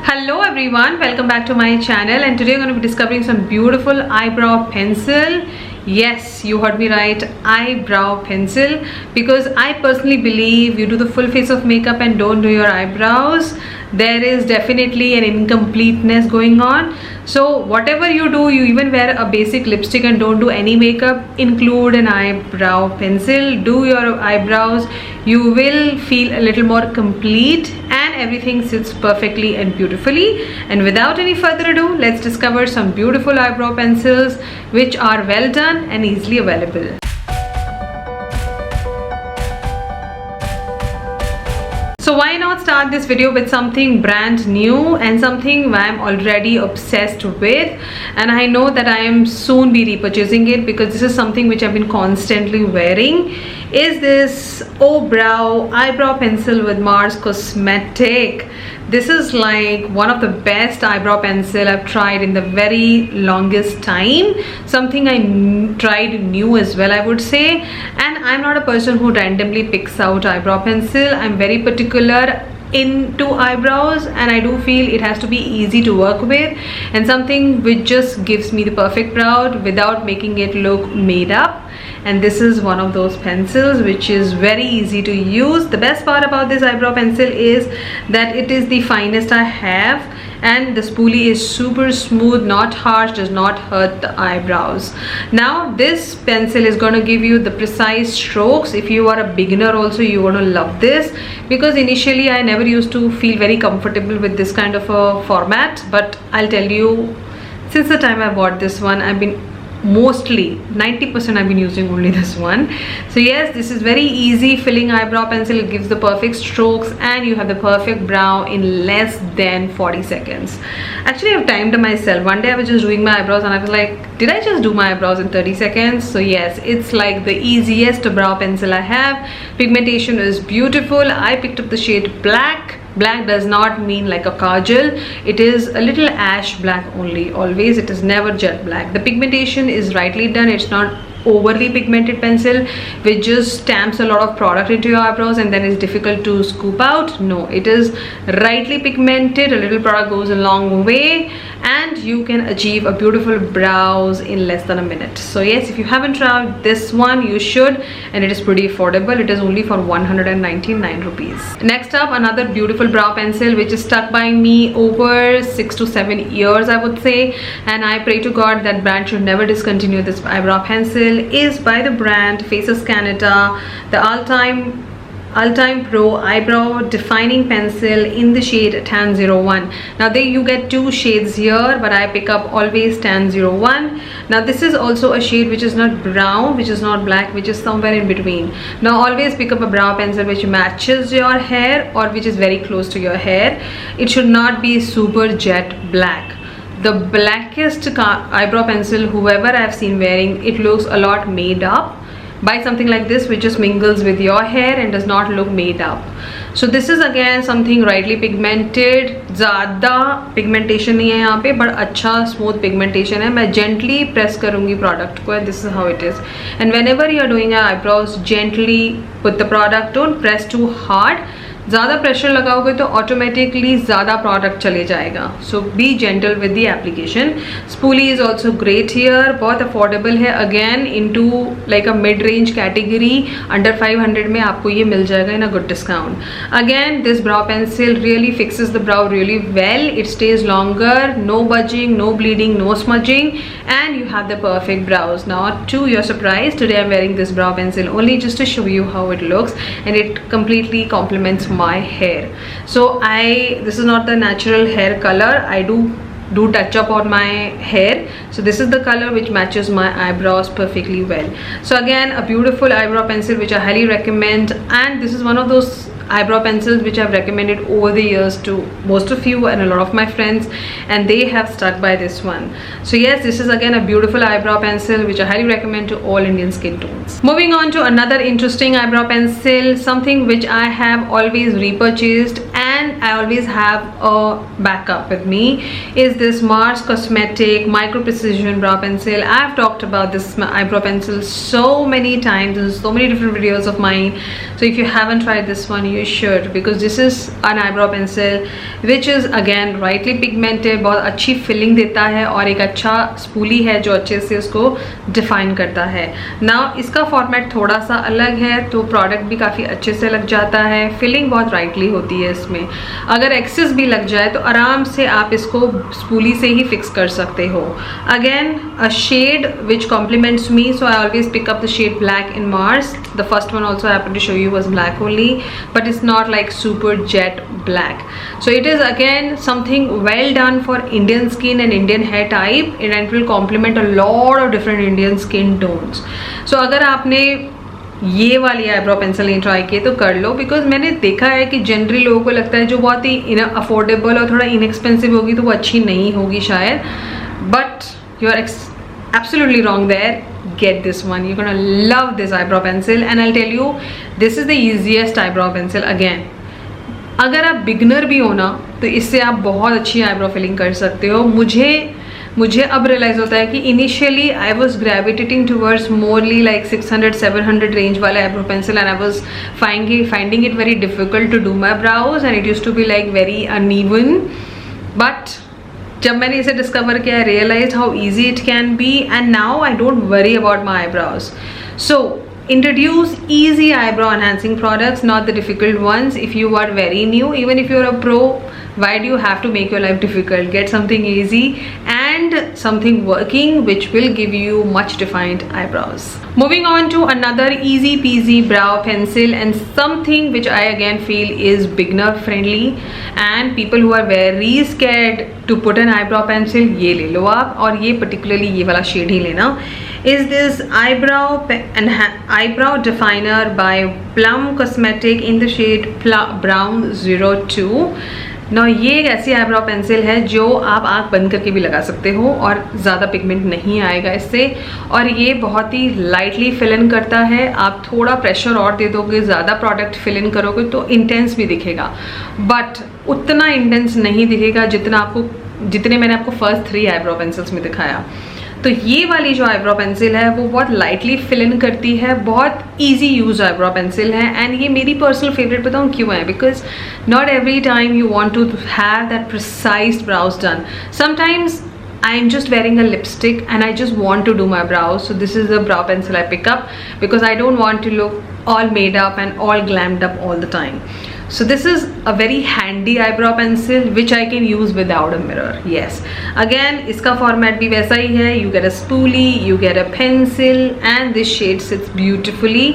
Hello everyone, welcome back to my channel, and today I'm going to be discovering some beautiful eyebrow pencil. Yes, you heard me right, eyebrow pencil, because I personally believe you do the full face of makeup and don't do your eyebrows, there is definitely an incompleteness going on. So whatever you do, you even wear a basic lipstick and don't do any makeup, include an eyebrow pencil, do your eyebrows, you will feel a little more complete and everything sits perfectly and beautifully. And without any further ado, let's discover some beautiful eyebrow pencils which are well done and easily available. So why not start this video with something brand new and something I'm already obsessed with, and I know that I am soon be repurchasing it because this is something which I've been constantly wearing. Is this Brow eyebrow pencil with Mars Cosmetic. This is like one of the best eyebrow pencil I've tried in the very longest time. Something I tried new as well, I would say. And I'm not a person who randomly picks out eyebrow pencil. I'm very particular into eyebrows, and I do feel it has to be easy to work with and something which just gives me the perfect brow without making it look made up. And this is one of those pencils which is very easy to use. The best part about this eyebrow pencil is that it is the finest I have, and the spoolie is super smooth, not harsh, does not hurt the eyebrows. Now this pencil is going to give you the precise strokes. If you are a beginner also, you're going to love this, because initially I never used to feel very comfortable with this kind of a format, but I'll tell you, since the time I bought this one, I've been mostly 90% I've been using only this one. So yes, this is very easy filling eyebrow pencil. It gives the perfect strokes and you have the perfect brow in less than 40 seconds. Actually, I've timed myself. One day I was just doing my eyebrows and I was like, did I just do my eyebrows in 30 seconds? So yes, it's like the easiest brow pencil I have. Pigmentation is beautiful. I picked up the shade black. Black does not mean like a kajal, it is a little ash black only, always. It is never jet black. The pigmentation is rightly done. It's not overly pigmented pencil which just stamps a lot of product into your eyebrows and then it's difficult to scoop out. No, it is rightly pigmented. A little product goes a long way and you can achieve a beautiful brows in less than a minute. So yes, if you haven't tried this one, you should, and it is pretty affordable. It is only for 199 rupees. Next up, another beautiful brow pencil which is stuck by me over 6 to 7 years, I would say, and I pray to God that brand should never discontinue this eyebrow pencil. Is by the brand Faces Canada, the Ultime Pro Eyebrow Defining Pencil in the shade Tan 01. Now you get two shades here, but I pick up always Tan 01. Now this is also a shade which is not brown, which is not black, which is somewhere in between. Now always pick up a brow pencil which matches your hair or which is very close to your hair. It should not be super jet black. The blackest eyebrow pencil whoever I've seen wearing, it looks a lot made up. Buy something like this which just mingles with your hair and does not look made up. So this is again something rightly pigmented. ज़्यादा pigmentation नहीं है यहाँ पे, but अच्छा smooth pigmentation है. मैं gently press करूँगी product को, and this is how it is. And whenever you are doing your eyebrows, gently put the product. Don't press too hard. ज़्यादा प्रेशर लगाओगे तो ऑटोमेटिकली ज़्यादा प्रोडक्ट चले जाएगा. So be gentle with the application. Spoolie is also great here. बहुत affordable है. Again into like a mid range category. Under 500 में आपको ये मिल जाएगा in a good discount. Again this brow pencil really fixes the brow really well. It stays longer. No budging, no bleeding, no smudging, and you have the perfect brows. Now to your surprise, today I'm wearing this brow pencil only just to show you how it looks, and it completely complements my hair. So this is not the natural hair color. I do touch up on my hair, so this is the color which matches my eyebrows perfectly well. So again, a beautiful eyebrow pencil which I highly recommend, and this is one of those eyebrow pencils which I've recommended over the years to most of you and a lot of my friends, and they have stuck by this one. So yes, this is again a beautiful eyebrow pencil which I highly recommend to all Indian skin tones. Moving on to another interesting eyebrow pencil, something which I have always repurchased and and I always have a backup with me, is this Mars Cosmetic Micro Precision Brow Pencil. I've talked about this eyebrow pencil so many times in so many different videos of mine, so if you haven't tried this one, you should, because this is an eyebrow pencil which is again rightly pigmented, बहुत अच्छी filling देता है और एक अच्छा spoolie है जो अच्छे से उसको डिफाइन करता है. नाउ इसका फॉर्मेट थोड़ा सा अलग है, तो प्रोडक्ट भी काफ़ी अच्छे से लग जाता है, फिलिंग बहुत राइटली होती है इसमें. अगर एक्सेस भी लग जाए तो आराम से आप इसको स्पूली से ही फिक्स कर सकते हो. Again a shade which compliments me, so I always pick up the shade black in Mars. द फर्स्ट one also I happened to show you was black only, but it's not like super jet black. So it is again something well done for Indian skin and Indian hair type, and it will complement a lot of different Indian skin tones. So अगर आपने ये वाली eyebrow pencil नहीं try किए तो कर लो, because मैंने देखा है कि जनरली लोगों को लगता है जो बहुत ही अफोर्डेबल और थोड़ा इनएक्सपेंसिव होगी तो वो अच्छी नहीं होगी शायद, but you are absolutely wrong there. Get this one, you're gonna love this eyebrow pencil, and I'll tell you this is the easiest eyebrow pencil. Again, अगर आप बिगनर भी हो ना तो इससे आप बहुत अच्छी आईब्रो फिलिंग कर सकते हो. मुझे अब रियलाइज होता है कि initially I was gravitating towards morally like 600-700 range वाला eyebrow pencil, and I was finding it very difficult to do my brows, and it used to be like very uneven. But जब मैंने इसे discover किया, I realise how easy it can be, and now I don't worry about my eyebrows. So introduce easy eyebrow enhancing products, not the difficult ones. If you are very new, even if you're a pro, why do you have to make your life difficult? Get something easy and something working which will give you much defined eyebrows. Moving on to another easy peasy brow pencil, and something which I again feel is beginner friendly and people who are very scared to put an eyebrow pencil, ये ले लो आप, और ये particularly ये वाला shade ही लेना. Is this eyebrow definer by Plum Cosmetic in the shade Brown 02. ना ये एक ऐसी आईब्रो पेंसिल है जो आप आँख बंद करके भी लगा सकते हो और ज़्यादा पिगमेंट नहीं आएगा इससे, और ये बहुत ही लाइटली फिल इन करता है. आप थोड़ा प्रेशर और दे दोगे, ज़्यादा प्रोडक्ट फिल इन करोगे तो इंटेंस भी दिखेगा, बट उतना इंटेंस नहीं दिखेगा जितने मैंने आपको फर्स्ट 3 आईब्रो पेंसिल्स में दिखाया. तो ये वाली जो आईब्रो पेंसिल है वो बहुत लाइटली फिल इन करती है, बहुत इजी यूज आईब्रो पेंसिल है, एंड ये मेरी पर्सनल फेवरेट बताऊँ क्यों है, because not every time you want to have that precise brows done. Sometimes I am just wearing a lipstick and I just want to do my brows, so this is the brow pencil I pick up because I don't want to look all made up and all glammed up all the time. So this is a very handy eyebrow pencil which I can use without a mirror. Yes, again इसका format भी वैसा ही है. You get a spoolie, you get a pencil, and this shade sits beautifully.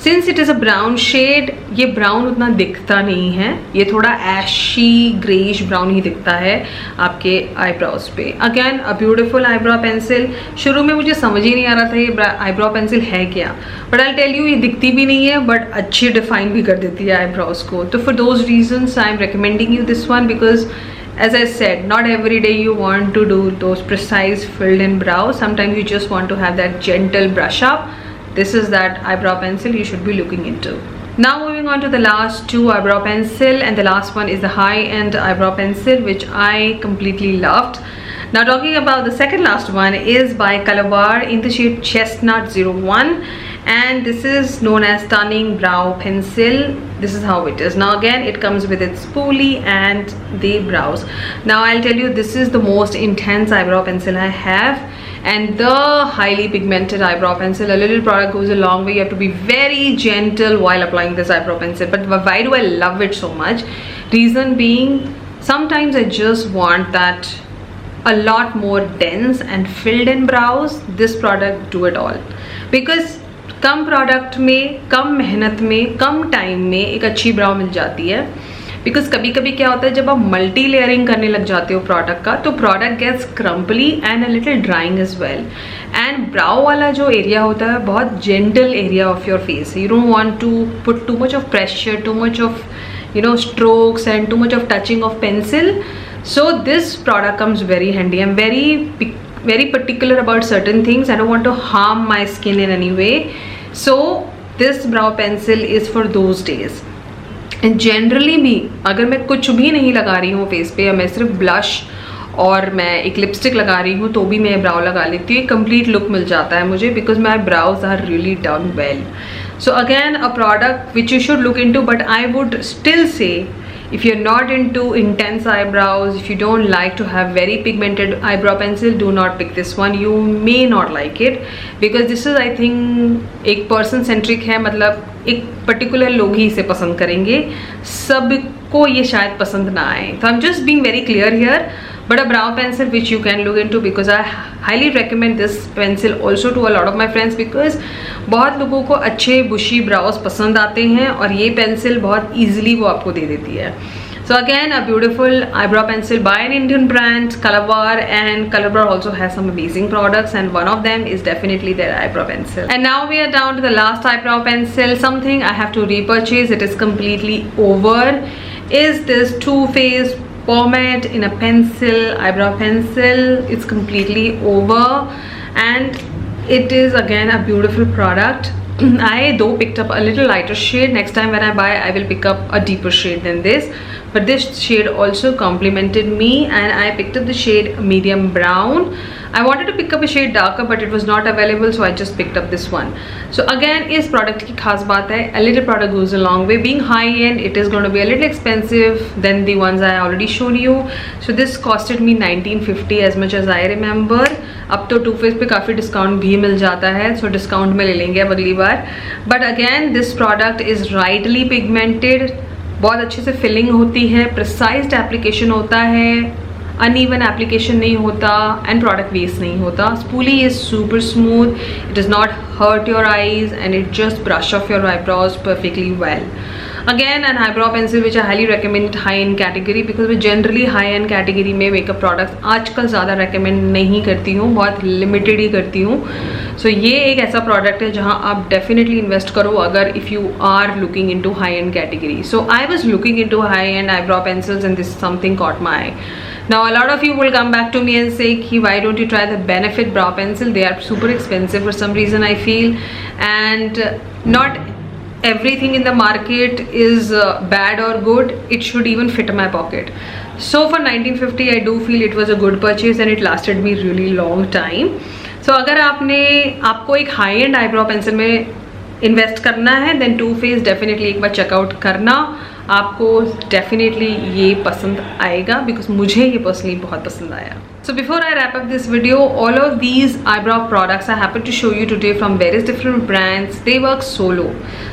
Since it is a brown shade, ये brown उतना दिखता नहीं है, ये थोड़ा ashy greyish brown ही दिखता है आपके eyebrows पे. Again a beautiful eyebrow pencil. शुरू में मुझे समझ ही नहीं आ रहा था ये eyebrow pencil है क्या, but I'll tell you ये दिखती भी नहीं है but अच्छी define भी कर देती है eyebrows को. तो for those reasons I am recommending you this one, because as I said, not every day you want to do those precise filled in brows. Sometimes you just want to have that gentle brush up. This is that eyebrow pencil you should be looking into. Now moving on to the last 2 eyebrow pencil, and the last one is the high-end eyebrow pencil which I completely loved. Now talking about the second last one is by Calabar in the shade Chestnut 01, and this is known as Stunning Brow Pencil. This is how it is. Now again it comes with its spoolie and the brows. Now I'll tell you, this is the most intense eyebrow pencil I have, and the highly pigmented eyebrow pencil. A little product goes a long way. You have to be very gentle while applying this eyebrow pencil. But why do I love it so much? Reason being, sometimes I just want that a lot more dense and filled in brows. This product do it all, because come product में, कम मेहनत में, कम time में एक अच्छी ब्राउ मिल जाती है. Because कभी कभी क्या होता है, जब आप मल्टी लेयरिंग करने लग जाते हो प्रोडक्ट का, तो product gets crumbly and a little drying as well. And brow वाला जो एरिया होता है बहुत gentle area of your face. You don't want to put too much of pressure, too much of strokes and too much of touching of pencil. So this product comes very handy. I'm very particular about certain things. I don't want to harm my skin in any way. So this brow pencil is for those days. And generally भी अगर मैं कुछ भी नहीं लगा रही हूँ face पे, या मैं सिर्फ ब्लश और मैं एक लिपस्टिक लगा रही हूँ तो भी मैं ब्राउ लगा लेती हूँ, कंप्लीट लुक मिल जाता है मुझे, because my brows are really done well. So again, a product which you should look into, but I would still say if you're not into intense eyebrows, if you don't like to have very pigmented eyebrow pencil, do not pick this one. You may not like it because this is, I think, एक person centric है, मतलब एक particular लोग ही इसे पसंद करेंगे, सबको ये शायद पसंद ना आए. So I'm just being very clear here. But a brow pencil which you can look into, because I highly recommend this pencil also to a lot of my friends, because बहुत लोगों को अच्छे bushy brows पसंद आते हैं और ये pencil बहुत easily वो आपको दे देती है. So again, a beautiful eyebrow pencil by an Indian brand, Calabar, and Calabar also has some amazing products, and one of them is definitely their eyebrow pencil. And now we are down to the last eyebrow pencil, something I have to repurchase. It is completely over. Is this Too Faced pomade in a pencil, eyebrow pencil. It's completely over, and it is again a beautiful product. I though picked up a little lighter shade. Next time when I buy, I will pick up a deeper shade than this, but this shade also complimented me, and I picked up the shade medium brown. I wanted to pick up a shade darker, but it was not available, so I just picked up this one. So again, इस product की खास बात है, a little product goes a long way. Being high end, it is going to be a little expensive than the ones I already showed you. So this costed me 1950 as much as I remember. अब तो Too Faced पे काफ़ी discount भी मिल जाता है, so discount में ले लेंगे अब अगली बार. But again, this product is rightly pigmented. बहुत अच्छे से फिलिंग होती है, प्रिसाइज्ड एप्लीकेशन होता है, अनइवन एप्लीकेशन नहीं होता, एंड प्रोडक्ट वेस्ट नहीं होता. Spoolie is super smooth, it does not hurt your eyes, and it just brush off your eyebrows perfectly well. Again, an eyebrow pencil which I highly recommend high end category, because मैं generally high end category में makeup products आजकल ज़्यादा recommend नहीं करती हूँ, बहुत limited ही करती हूँ. So ये एक ऐसा product है जहाँ आप definitely invest करो अगर if you are looking into high end category. So I was looking into high end eyebrow pencils, and this something caught my eye. Now a lot of you will come back to me and say कि why don't you try the Benefit brow pencil? They are super expensive for some reason, I feel, and not everything in the market is bad or good. It should even fit my pocket. So for 1950, I do feel it was a good purchase, and it lasted me really long time. So अगर आपको एक high end eyebrow pencil में invest करना है, then Too Faced definitely एक बार checkout करना, आपको definitely ये पसंद आएगा, बिकॉज मुझे ये पर्सनली बहुत पसंद आया. So before I wrap up this video, all of these eyebrow products I happen to show you today from various different brands, they work solo.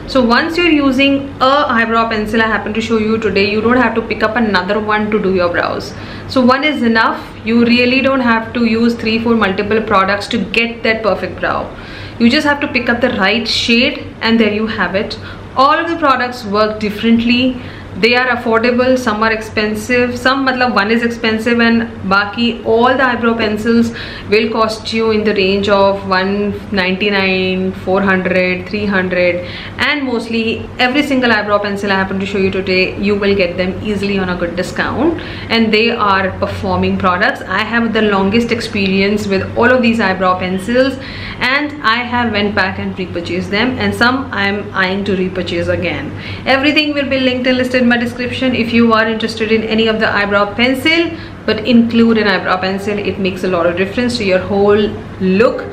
So once you're using a eyebrow pencil I happen to show you today, you don't have to pick up another one to do your brows. So one is enough. You really don't have to use 3-4 multiple products to get that perfect brow. You just have to pick up the right shade, and there you have it. All of the products work differently. They are affordable, some are expensive, some matlab one is expensive, and baki all the eyebrow pencils will cost you in the range of 199, 400, 300, and mostly every single eyebrow pencil I happen to show you today, you will get them easily on a good discount, and they are performing products. I have the longest experience with all of these eyebrow pencils, and I have went back and repurchased them, and some I am eyeing to repurchase again. Everything will be linked and listed in my description if you are interested in any of the eyebrow pencil, but include an eyebrow pencil. It makes a lot of difference to your whole look.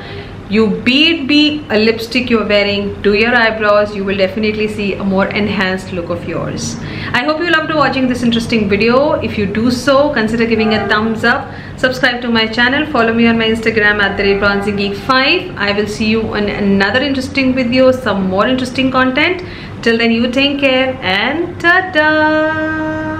You be a lipstick you're wearing, do your eyebrows, you will definitely see a more enhanced look of yours. I hope you loved watching this interesting video. If you do so, consider giving a thumbs up, subscribe to my channel, follow me on my Instagram @bronzygeek5. I will see you on another interesting video, some more interesting content. Till then, you take care, and ta-da!